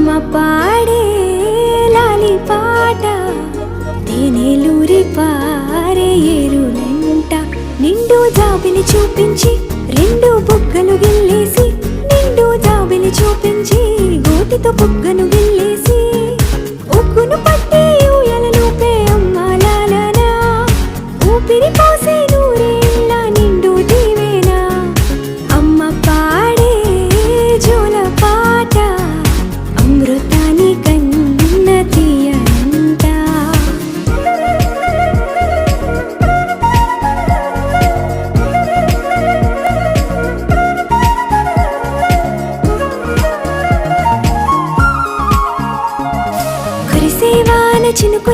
అమ్మ పాడే లాలి పాట తేనెలూరి పారే ఏరులంట నిండు జాబిలి చూపించి రెండు బుగ్గలు గిల్లేసి నిండు జాబిలి చూపించి గోటితో బుగ్గను గిల్లేసి ఉగ్గును పట్టి ఊయలలోపే అమ్మ లాలనా ఊపిరి పోసే నూరేళ్ళ నిండు దీవేనా అమ్మ పాడే జోల పాట అమృతాని కన్న తీయంట కురిసేవాన చినుకు